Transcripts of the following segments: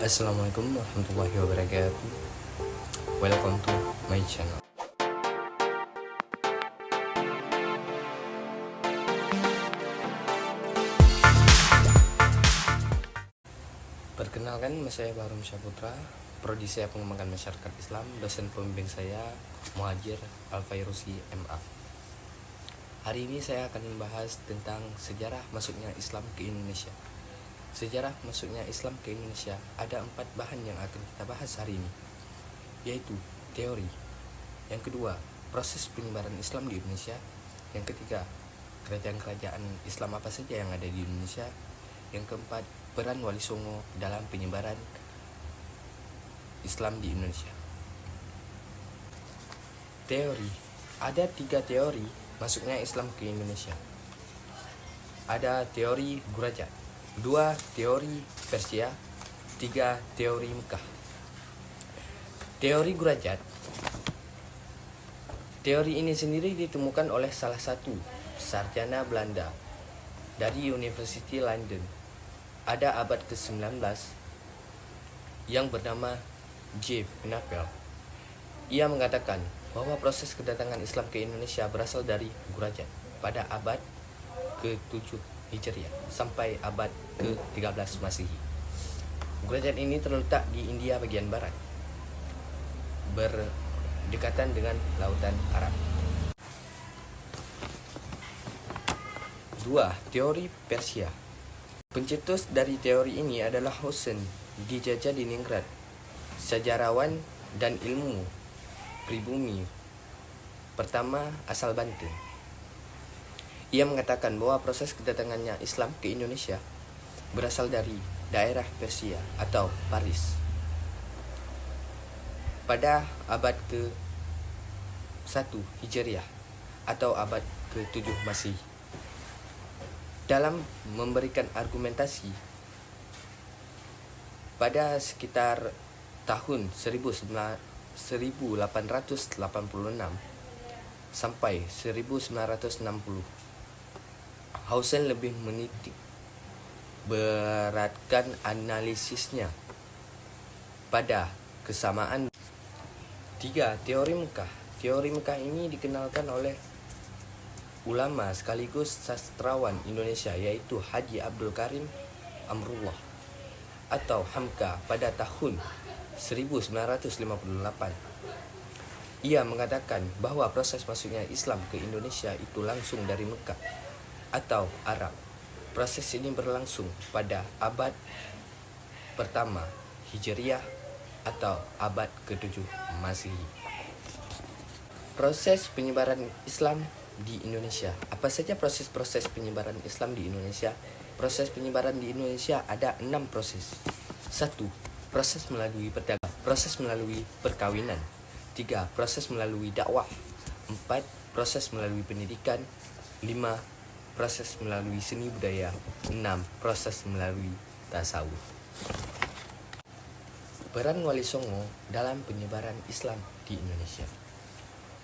Assalamualaikum warahmatullahi wabarakatuh. Welcome to my channel. Perkenalkan, nama saya Bahrum Syaputra, Prodi saya Pengembangan Masyarakat Islam, dosen pembimbing saya Muhajir Al-Fairusi MA. Hari ini saya akan membahas tentang sejarah masuknya Islam ke Indonesia. Sejarah masuknya Islam ke Indonesia ada 4 bahan yang akan kita bahas hari ini, yaitu teori. Yang kedua, proses penyebaran Islam di Indonesia. Yang ketiga, kerajaan-kerajaan Islam apa saja yang ada di Indonesia. Yang keempat, peran Wali Songo dalam penyebaran Islam di Indonesia. Teori. Ada 3 teori masuknya Islam ke Indonesia. Ada teori Gurajat, 2 teori Persia, 3 teori Mekah. Teori Gurajat. Teori ini sendiri ditemukan oleh salah satu sarjana Belanda dari University London pada abad ke-19 yang bernama J. Pinapel. Ia mengatakan bahwa proses kedatangan Islam ke Indonesia berasal dari Gurajat pada abad ke-7 Hijriah sampai abad ke-13 Masehi. Gurajat ini terletak di India bagian barat, berdekatan dengan Lautan Arab. 2. Teori Persia. Pencetus dari teori ini adalah Husain Dijajah Diningrat, sejarawan dan ilmu pribumi pertama asal Banten. Ia mengatakan bahwa proses kedatangannya Islam ke Indonesia berasal dari daerah Persia atau Paris pada abad ke-1 Hijriah atau abad ke-7 Masehi. Dalam memberikan argumentasi, pada sekitar tahun 1886 sampai 1960, Husain lebih menitik beratkan analisisnya pada kesamaan. 3. Teori Mekah. Teori Mekah ini dikenalkan oleh ulama sekaligus sastrawan Indonesia, yaitu Haji Abdul Karim Amrullah atau Hamka pada tahun 1958. Ia mengatakan bahwa proses masuknya Islam ke Indonesia itu langsung dari Mekah atau Arab. Proses ini berlangsung pada abad pertama Hijriah atau abad ke-7 Masehi. Proses penyebaran Islam di Indonesia. Apa saja proses-proses penyebaran Islam di Indonesia? Proses penyebaran di Indonesia ada 6 proses. 1. Proses melalui perdagangan. Proses melalui perkawinan. 3. Proses melalui dakwah. 4. Proses melalui pendidikan. 5. Proses melalui seni budaya. 6. Proses melalui tasawuf. Peran Wali Songo dalam penyebaran Islam di Indonesia.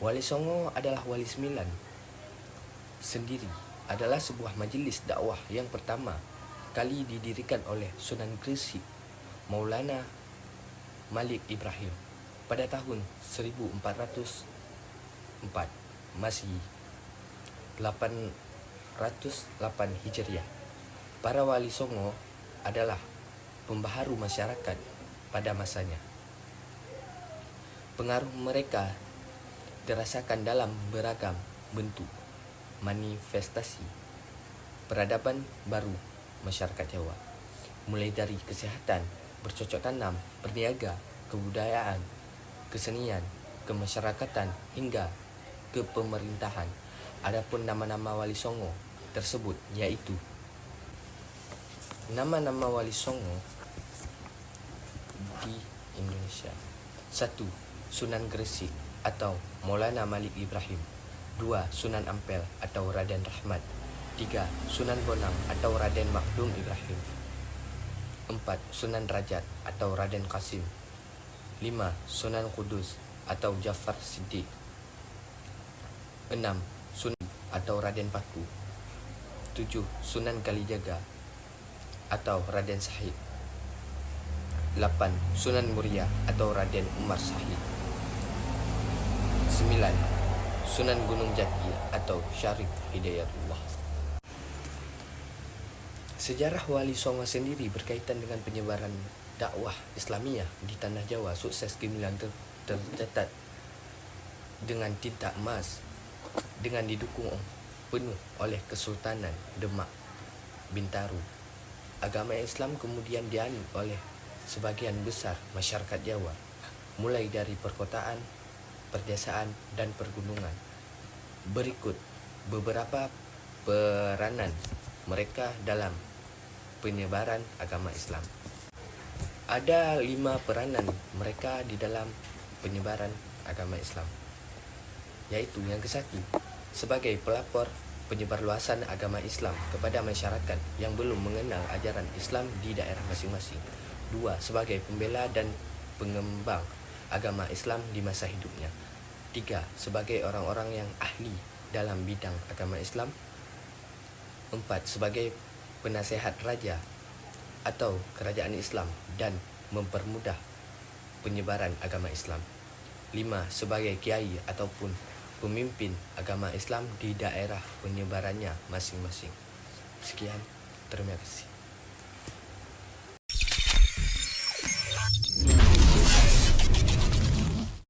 Wali Songo adalah Wali Sembilan sendiri, adalah sebuah majelis dakwah yang pertama kali didirikan oleh Sunan Gresik Maulana Malik Ibrahim pada tahun 1404 Masehi, 808 Hijriah. Para Wali Songo adalah pembaharu masyarakat pada masanya. Pengaruh mereka dirasakan dalam beragam bentuk manifestasi peradaban baru masyarakat Jawa, mulai dari kesehatan, bercocok tanam, berniaga, kebudayaan, kesenian, kemasyarakatan, hingga kepemerintahan. Adapun nama-nama Wali Songo tersebut yaitu nama-nama Wali Songo di Indonesia. 1. Sunan Gresik atau Maulana Malik Ibrahim. 2. Sunan Ampel atau Raden Rahmat. 3. Sunan Bonang atau Raden Makdum Ibrahim. 4. Sunan Rajat atau Raden Qasim. 5. Sunan Kudus atau Jafar Siddiq. 6. Sunan atau Raden Paku. 7. Sunan Kalijaga atau Raden Sahid. 8. Sunan Muria atau Raden Umar Syahid. 9. Sunan Gunung Jati atau Syarif Hidayatullah. Sejarah Wali Songo sendiri berkaitan dengan penyebaran dakwah Islamiyah di tanah Jawa sukses gemilang tercatat dengan tinta emas dengan didukung penuh oleh Kesultanan Demak Bintaro. Agama Islam kemudian dianut oleh sebagian besar masyarakat Jawa, mulai dari perkotaan, perdesaan, dan pergunungan. Berikut beberapa peranan mereka dalam penyebaran agama Islam. Ada 5 peranan mereka di dalam penyebaran agama Islam, yaitu yang ke-1, sebagai pelapor penyebarluasan agama Islam kepada masyarakat yang belum mengenal ajaran Islam di daerah masing-masing. 2. Sebagai pembela dan pengembang agama Islam di masa hidupnya. 3. Sebagai orang-orang yang ahli dalam bidang agama Islam. 4. Sebagai penasehat raja atau kerajaan Islam dan mempermudah penyebaran agama Islam. 5. Sebagai kiai ataupun pemimpin agama Islam di daerah penyebarannya masing-masing. Sekian, terima kasih.